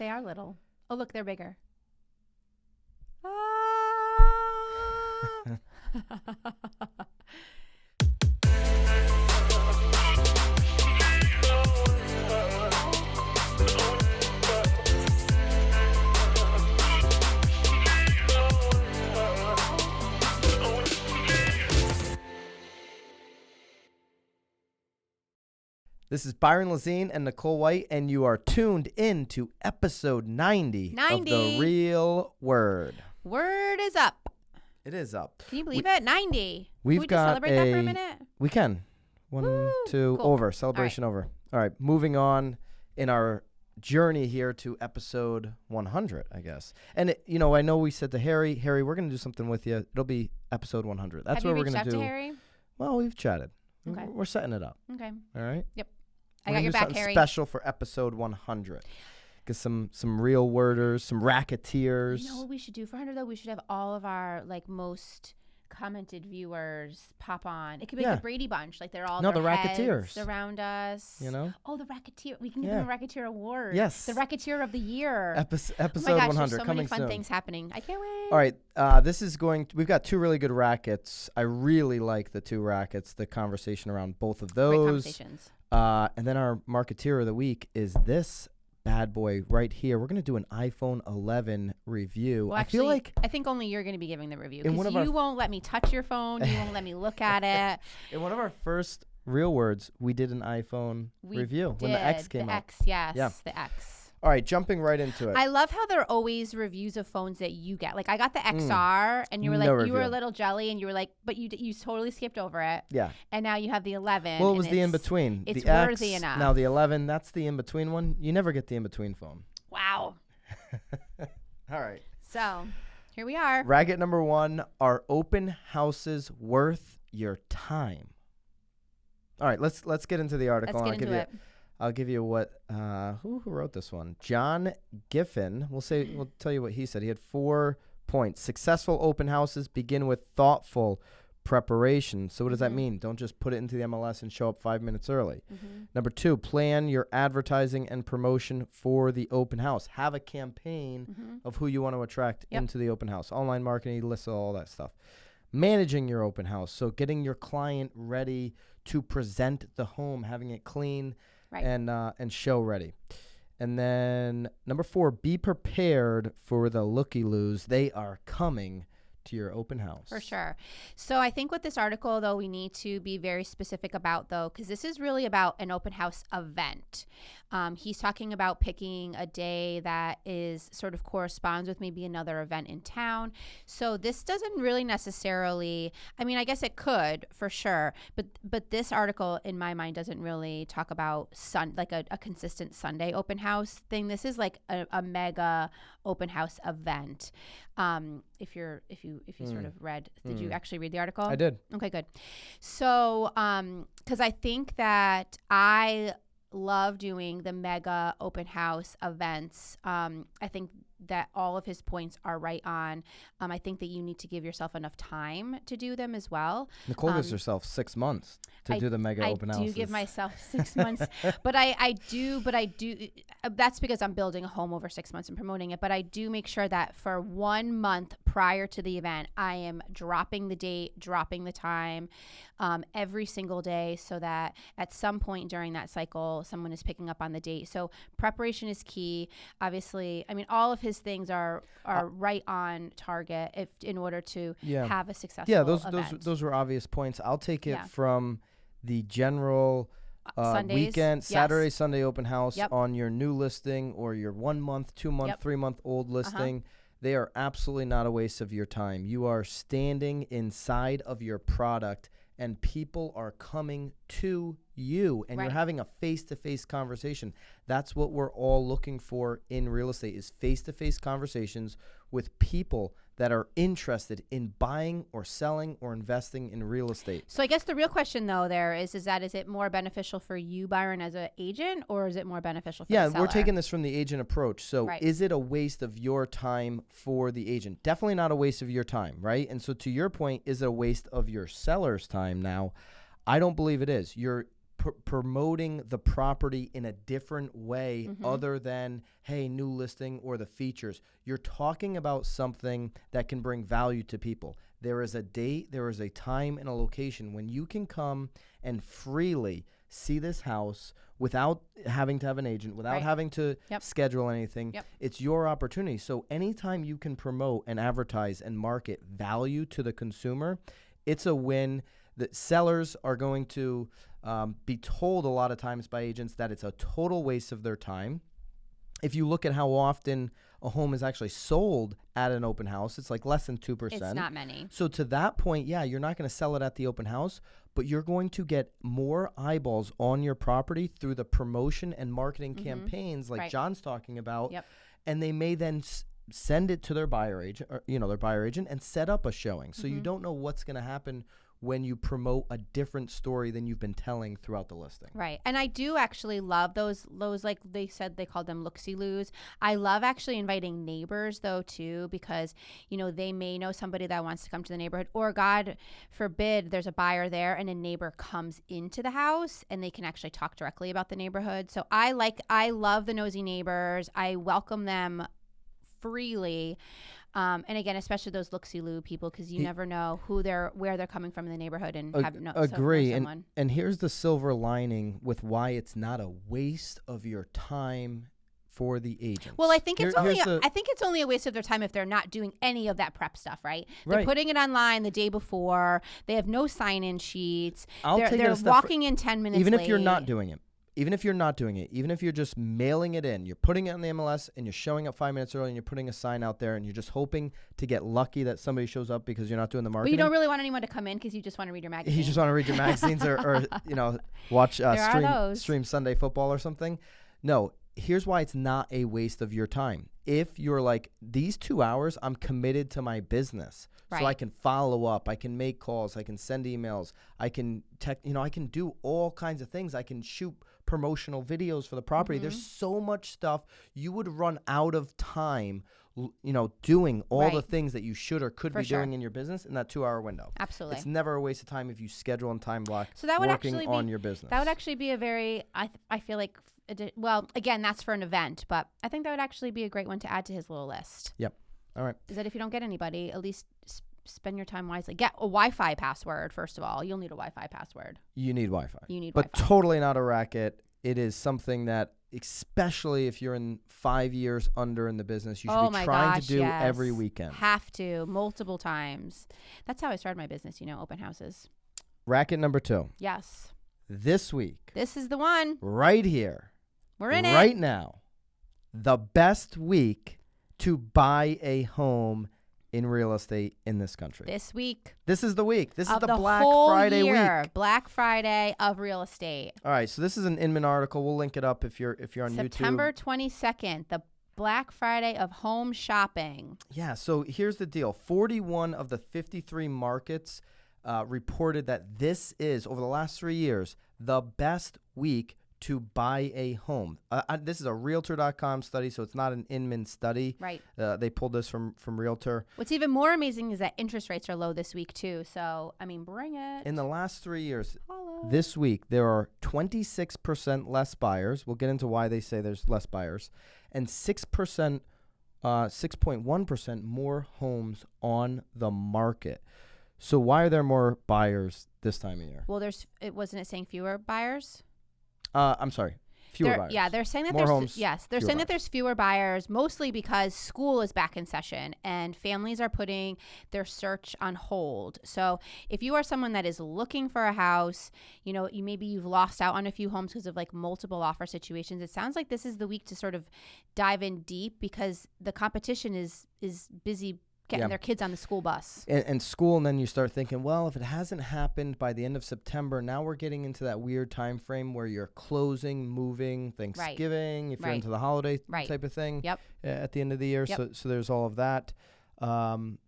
They are little. Oh, look, they're bigger. Ah. This is Byron Lazine and Nicole White, and you are tuned in to episode 90 of The Real Word. Word is up. It is up. Can you believe it? 90. We've Can we got just celebrate that for a minute? We can. One, Woo, two, cool. over. Celebration over. All right, moving on in our journey here to episode 100, I guess. And, I know we said to Harry, we're going to do something with you. It'll be episode 100. That's what we're going to do. Have you reached out to Harry? Well, we've chatted. Okay. We're setting it up. Okay. All right? Yep. We're I got your back, something Harry. Special for episode 100. Get some real worders, some racketeers. You know what we should do for 100 though? We should have all of our most commented viewers pop on. It could be like the Brady Bunch, like they're all the their Racketeers heads around us. Oh, the Racketeer. We can give them a Racketeer award. Yes. The Racketeer of the year. Episode oh my gosh, 100 there's so coming many fun soon. things happening. I can't wait. All right, we've got two really good rackets. I really like the two rackets, the conversation around both of those. Great conversations. And then our Marketeer of the week is this bad boy right here. We're going to do an iPhone 11 review. Well, actually, I think only you're going to be giving the review because you won't let me touch your phone. You won't let me look at it. In one of our first Real Words, we did an iPhone review when the X came out. The X. All right, jumping right into it. I love how there are always reviews of phones that you get. Like I got the XR, and you were you were a little jelly, and you were like, but you totally skipped over it. Yeah. And now you have the 11. Well, it was the in between. It's the worthy X, enough. Now the 11, that's the in between one. You never get the in between phone. Wow. All right. So here we are. Racket number 1: Are open houses worth your time? All right, let's get into the article. Let's get into it. I'll give you what who wrote this one. John Giffen. We'll tell you what he said. He had 4 points. Successful open houses begin with thoughtful preparation. So what does that mean? Don't just put it into the MLS and show up 5 minutes early. Number 2, plan your advertising and promotion for the open house. Have a campaign of who you want to attract into the open house. Online marketing, lists, all that stuff. Managing your open house. So getting your client ready to present the home, having it clean. Right. And show ready. And then number 4, be prepared for the looky-loos. They are coming to your open house. For sure. So I think with this article, though, we need to be very specific about, though, because this is really about an open house event. He's talking about picking a day that is sort of corresponds with maybe another event in town. So this doesn't really necessarily, I mean, I guess it could for sure, but this article in my mind doesn't really talk about a consistent Sunday open house thing. This is like a mega open house event. If you sort of read, did you actually read the article? I did. Okay, good. So, because I think that I love doing the mega open house events. I think that all of his points are right on. I think that you need to give yourself enough time to do them as well. Nicole gives herself 6 months to do the mega open houses. I do give myself 6 months, but I do. That's because I'm building a home over 6 months and promoting it. But I do make sure that for 1 month prior to the event, I am dropping the date, dropping the time, every single day, so that at some point during that cycle, someone is picking up on the date. So preparation is key. Obviously, I mean, all of his things are right on target in order to have a successful event. Those were obvious points. I'll take it from the general weekend, Saturday, Sunday open house on your new listing or your 1 month, 2 month, 3 month old listing. They are absolutely not a waste of your time. You are standing inside of your product and people are coming to you and you're having a face-to-face conversation. That's what we're all looking for in real estate, is face-to-face conversations with people that are interested in buying or selling or investing in real estate. So I guess the real question, though, there is it more beneficial for you, Byron, as an agent, or is it more beneficial for the seller? Yeah, we're taking this from the agent approach. So is it a waste of your time for the agent? Definitely not a waste of your time, right? And so to your point, is it a waste of your seller's time now? I don't believe it is. You're promoting the property in a different way other than, hey, new listing or the features. You're talking about something that can bring value to people. There is a date, there is a time and a location when you can come and freely see this house without having to have an agent, without having to schedule anything. It's your opportunity. So anytime you can promote and advertise and market value to the consumer, it's a win. The sellers are going to be told a lot of times by agents that it's a total waste of their time. If you look at how often a home is actually sold at an open house, it's like less than 2%. It's not many. So to that point, yeah, you're not going to sell it at the open house, but you're going to get more eyeballs on your property through the promotion and marketing campaigns like John's talking about. And they may then send it to their buyer agent, or, their buyer agent, and set up a showing. So you don't know what's going to happen when you promote a different story than you've been telling throughout the listing. Right. And I do actually love those like they said, they called them look-see-loos. I love actually inviting neighbors though too, because, they may know somebody that wants to come to the neighborhood, or God forbid there's a buyer there and a neighbor comes into the house and they can actually talk directly about the neighborhood. So I love the nosy neighbors. I welcome them freely. And again, especially those look-see-loo people, because you never know where they're coming from in the neighborhood, and agree. And here's the silver lining with why it's not a waste of your time for the agents. Well, I think it's only a waste of their time if they're not doing any of that prep stuff, right? They're putting it online the day before. They have no sign-in sheets. They're walking in 10 minutes even late. If you're not doing it. Even if you're not doing it, even if you're just mailing it in, you're putting it on the MLS and you're showing up 5 minutes early and you're putting a sign out there and you're just hoping to get lucky that somebody shows up because you're not doing the marketing. But you don't really want anyone to come in because you just want to read your magazine. You just want to read your magazines or watch stream Sunday football or something. No, here's why it's not a waste of your time. If you're like, these 2 hours, I'm committed to my business. So I can follow up, I can make calls, I can send emails, I can I can do all kinds of things. I can shoot promotional videos for the property. There's so much stuff. You would run out of time, doing all the things that you should or could be doing in your business in that 2 hour window. Absolutely. It's never a waste of time if you schedule and time block so that would working actually on your business. That would actually be a very, I feel like, well, again, that's for an event, but I think that would actually be a great one to add to his little list. Yep. All right. Is that if you don't get anybody, at least spend your time wisely. Get a Wi-Fi password, first of all. You'll need a Wi-Fi password. You need Wi-Fi. But Wi-Fi. Totally not a racket. It is something that, especially if you're in 5 years under in the business, you should be trying to do every weekend. Have to, multiple times. That's how I started my business, open houses. Racket number 2. Yes. This week. This is the one. Right here. We're in it. Right now. The best week to buy a home in real estate in this country. This week. This is the week. This is the Black whole Friday year. week. Black Friday of real estate. All right, so this is an Inman article. We'll link it up if you're on YouTube. September 22nd, the Black Friday of home shopping. Yeah, so here's the deal. 41 of the 53 markets reported that this is, over the last 3 years, the best week to buy a home. This is a Realtor.com study, so it's not an Inman study. Right. They pulled this from Realtor. What's even more amazing is that interest rates are low this week, too. So, bring it. In the last 3 years, Hello. This week, there are 26% less buyers. We'll get into why they say there's less buyers. And 6.1% more homes on the market. So why are there more buyers this time of year? Well, wasn't it saying fewer buyers? I'm sorry. Fewer buyers. Yeah, they're saying that there's fewer buyers, mostly because school is back in session and families are putting their search on hold. So if you are someone that is looking for a house, you've lost out on a few homes because of like multiple offer situations. It sounds like this is the week to sort of dive in deep because the competition is busy getting their kids on the school bus. And school, and then you start thinking, well, if it hasn't happened by the end of September, now we're getting into that weird time frame where you're closing, moving, Thanksgiving, if you're into the holiday type of thing at the end of the year. Yep. So there's all of that. I'm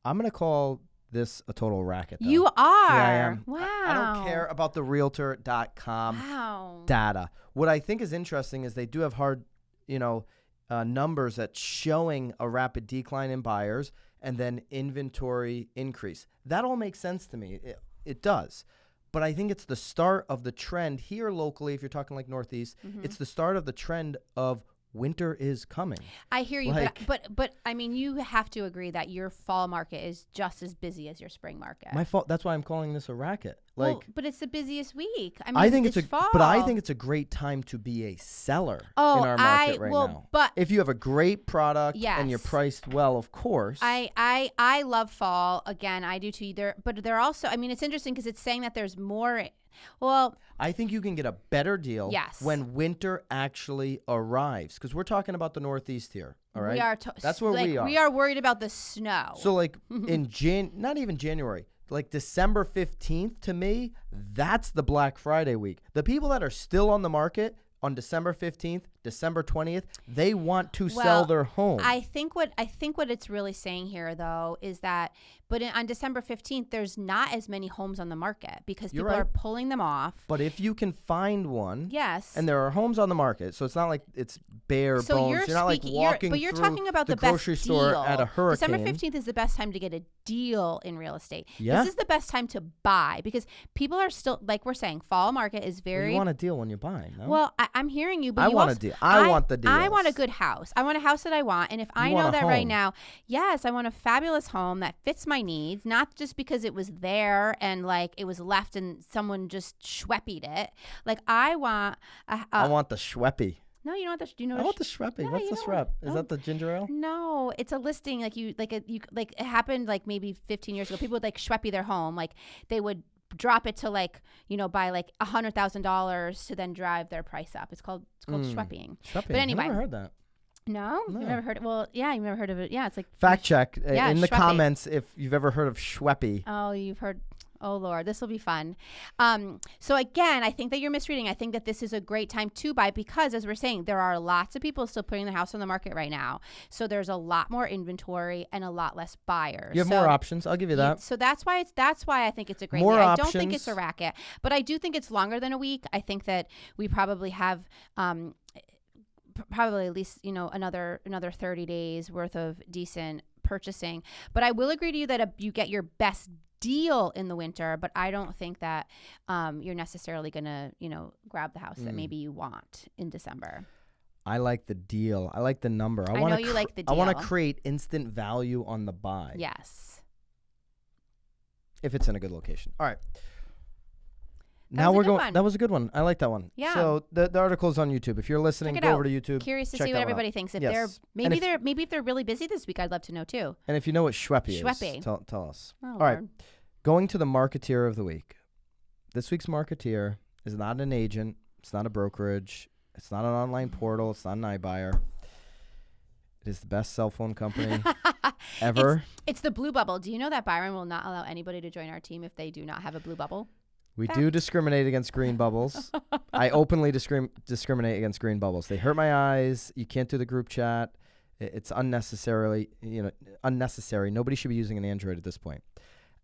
going to call this a total racket, though. You are? Yeah, I am. Wow. I don't care about the Realtor.com data. What I think is interesting is they do have hard, numbers that's showing a rapid decline in buyers and then inventory increase. That all makes sense to me. It does. But I think it's the start of the trend here locally. If you're talking like Northeast, it's the start of the trend of winter is coming. I hear you, Like- but I mean, you have to agree that your fall market is just as busy as your spring market. My fault. That's why I'm calling this a racket. Like, well, but it's the busiest week. I mean, I think it's fall. but I think it's a great time to be a seller in Oh, our market right now. but If you have a great product and you're Yes. priced well, of course. I love fall. Again, I do too. But they're also. I mean, it's interesting because it's saying that there's more. Well, I think you can get a better deal Yes. when winter actually arrives, because we're talking about the Northeast here. All right, we are. That's where like, we are. We are worried about the snow. So like in not even January, like December 15th, to me, that's the Black Friday week. The people that are still on the market on December 15th, December 20th, they want to sell their home. I think what it's really saying here though is that, but on December 15th, there's not as many homes on the market because You're people right. are pulling them off. But if you can find one, Yes. and there are homes on the market, so it's not like it's bare So bones. you're You're not like speaking, walking but you're through talking about the the best grocery store deal. at a hurricane. December 15th is the best time to get a deal in real estate. Yeah. This is the best time to buy because people are still, like we're saying, fall market is Well, very. you want a deal when you buy, no? Well, I'm hearing you, but I you want also, a deal. I want the I want a deals. good house. I want a house that I want, and if I want know a that right home. now, yes, I want a fabulous home that fits my needs, not just because it was there and like it was left and someone just schweppied it. Like I want. I want the Schweppy. No, you know what? Do you know? I what want the Schweppy. No, What's you the don't Schwepp? want- Is oh. that the ginger ale? No, it's a listing like it happened like maybe 15 years ago. People would like schweppy their home, like they would drop it to like buy like $100,000 to then drive their price up. It's called schwepping. Schweppy. But anyway. I never heard that. No, No. you've never heard it. Well, yeah, you've never heard of it. Yeah, it's like Fact check Yeah, in the Schweppy. comments if you've ever heard of Schweppy. Oh, you've heard. Oh Lord, this will be fun. So again, I think that you're misreading. I think that this is a great time to buy because, as we're saying, there are lots of people still putting their house on the market right now. So there's a lot more inventory and a lot less buyers. You have more options. I'll give you that. So that's why I think it's a great. More I don't think it's a options. racket, but I do think it's longer than a week. I think that we probably have. Probably at least another 30 days worth of decent purchasing, but I will agree to you that you get your best deal in the winter, but I don't think that you're necessarily gonna grab the house that maybe you want in December. I like the deal. I like the number. I know you like the I want deal. to create instant value on the buy. Yes. If it's in a good location. All right. That Now was a we're good going. one. That was a good one. I like that one. Yeah. So the article's on YouTube. If you're listening, Check it go out. over to YouTube. Curious to check see that what one out. everybody thinks. If Yes. they're And maybe if they're really busy this week, I'd love to know too. And if you know what Schweppy Schweppy. is, tell us. Oh, All right. Lord. Going to the Marketeer of the week. This week's Marketeer is not an agent. It's not a brokerage. It's not an online portal. It's not an iBuyer. It is the best cell phone company ever. It's the blue bubble. Do you know that Byron will not allow anybody to join our team if they do not have a blue bubble? We do discriminate against green bubbles. I openly discriminate against green bubbles. They hurt my eyes. You can't do the group chat. It's unnecessary. Nobody should be using an Android at this point.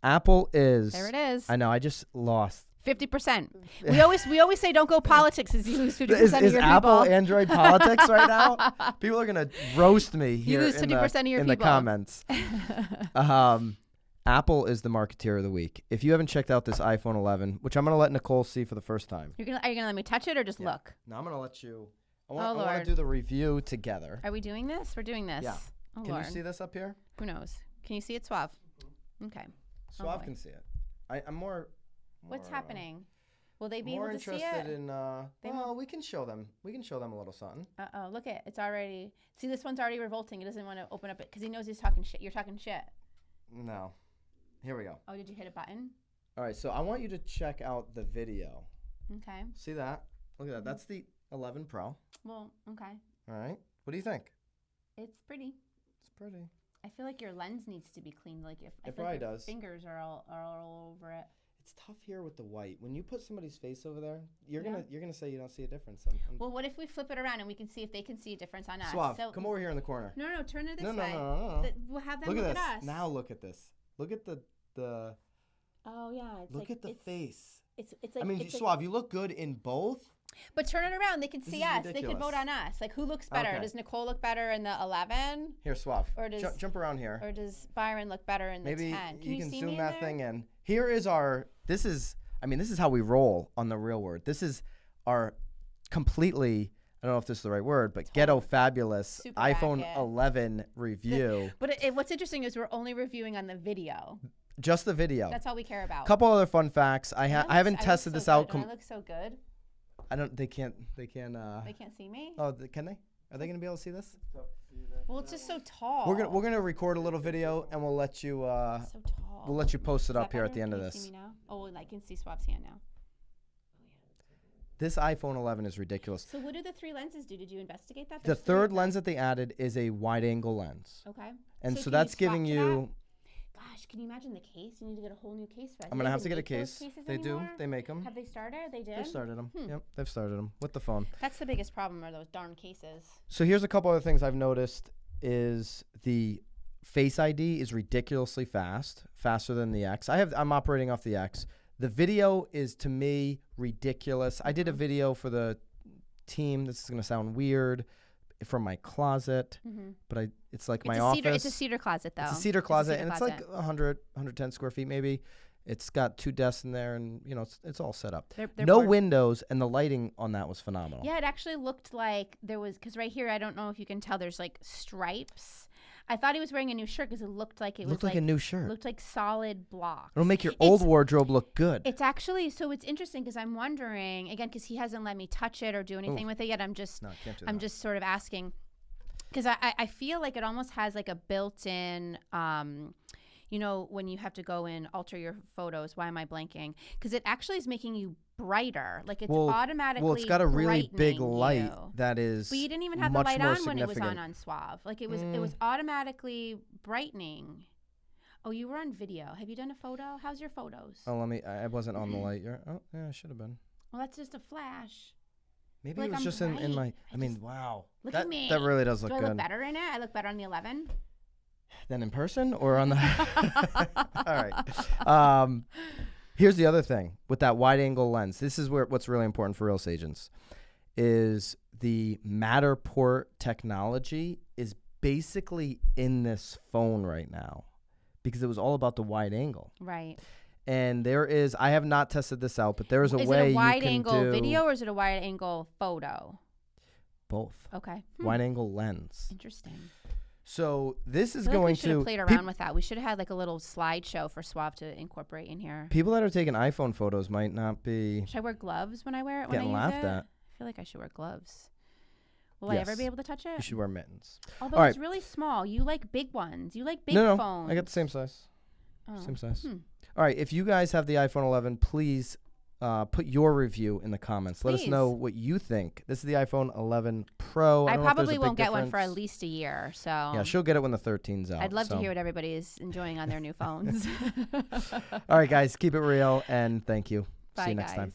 Apple is. There it is. I know. I just lost. 50%. We always say don't go politics as you lose 50% Is of your Apple people. Android politics right now? People are gonna roast me here lose 50% of your in the people. comments. Apple is the Marketeer of the week. If you haven't checked out this iPhone 11, which I'm gonna let Nicole see for the first time. Are you gonna let me touch it or just look? No, I'm gonna let you. I Oh, want to Lord. do the review together. Are we doing this? We're doing this. Yeah. Oh, Can Lord. you see this up here? Who knows? Can you see it, Suave? Okay. Suave boy. can see it. I'm more. What's happening? Will they be More able to see interested it? in. They Well, we can show them. We can show them a little something. Uh-oh, look it. It's already. See, this one's already revolting. It doesn't want to open up it because he knows he's talking shit. You're talking shit. No. Here we go. Oh, did you hit a button? All right, so I want you to check out the video. Okay. See that? Look at that. That's the 11 Pro. Well, okay. All right. What do you think? It's pretty. It's pretty. I feel like your lens needs to be cleaned. Like if I It feel like probably your does. fingers are all over it. It's tough here with the white. When you put somebody's face over there, you're Yeah. gonna say you don't see a difference. Well, what if we flip it around and we can see if they can see a difference on us? Suave, So, come over here in the corner. No, turn it this No, no, way. no, no, no. We'll have them Look look at this. us. Now look at this. Look at the. Oh yeah, it's Look like, at the face. It's like. I mean, it's Suave, you look good in both. but turn it around. They can This see is us. They can ridiculous. vote on us. Like who looks better? Okay. Does Nicole look better in the 11, Here, Suave. Or does- Jump around here. or does Byron look better in the Maybe 10? Can you can see zoom me that there? thing in. Here is our. This is. I mean, this is how we roll on The Real Word. This is our completely, I don't know if this is the right word, but ghetto fabulous Super iPhone racket. 11 review. But what's interesting is we're only reviewing on the video. Just the video. That's all we care about. Couple other fun facts. I haven't tested this out. Don't I look so good? I don't. They can't. They can't see me. Oh, can they? Are they gonna be able to see this? Well, it's just so tall. We're gonna record a little video and we'll let you. So tall. We'll let you post it Is up that here at better? the end Can of you this. see me now? Oh, I can see Swab's hand now. This iPhone 11 is ridiculous. So what do the 3 lenses do? Did you investigate that? The There's 3 third of them. lens that they added is a wide-angle lens, Okay. and so can that's swap giving to you. that? Gosh, can you imagine the case? You need to get a whole new case for that. I'm Do gonna they have to even get a make those case. cases They anymore? do. They make them. Have they started? They did. They've started them. Yep, they've started them with the phone. That's the biggest problem, are those darn cases. So here's a couple other things I've noticed: is the Face ID is ridiculously fast, faster than the X. I'm operating off the X. The video is, to me, ridiculous. I did a video for the team. This is gonna sound weird, from my closet, but it's like my office. It's a cedar closet, though. It's a cedar closet, and it's like 110 square feet maybe. It's got 2 desks in there, and it's all set up. They're no bored. windows, and the lighting on that was phenomenal. Yeah, it actually looked like there was, because right here, I don't know if you can tell, there's like stripes. I thought he was wearing a new shirt because it looked like it looked was like a new shirt. Looked like solid blocks. It'll make your old wardrobe look good. It's actually, so it's interesting because I'm wondering, again, because he hasn't let me touch it or do anything with it yet. I'm just sort of asking, because I feel like it almost has like a built-in, when you have to go and alter your photos. Why am I blanking? Because it actually is making you brighter. Like it's automatically. Well, it's got a really big light that is. But you didn't even have the light on when it was on Suave. Like it was automatically brightening. Oh, you were on video. Have you done a photo? How's your photos? Oh, I wasn't on the light. Oh, yeah, I should have been. Well, that's just a flash. Maybe it was just in my. I mean, wow. Look at me. That really does look good. Do I look better in it? I look better on the 11. Than in person or on the. All right. Here's the other thing with that wide angle lens. This is what's really important for real estate agents is the Matterport technology is basically in this phone right now because it was all about the wide angle. Right. And I have not tested this out, but there is a way you can do. Is it a wide angle video or is it a wide angle photo? Both. Okay. Wide angle lens. Interesting. So this is I feel going like we should have played around with that. We should have had like a little slideshow for Suave to incorporate in here. People that are taking iPhone photos might not be. Should I wear gloves when I wear it? Getting laughed at. I feel like I should wear gloves. Will I ever be able to touch it? You should wear mittens. Although it's really small. You like big ones. You like big phones. No, I got the same size. Oh. Same size. All right. If you guys have the iPhone 11, please put your review in the comments. Let us know what you think. This is the iPhone 11 Pro. I probably won't get one for at least a year. So yeah, she'll get it when the 13's out. I'd love to hear what everybody is enjoying on their new phones. All right, guys, keep it real and thank you. Bye, See you next time.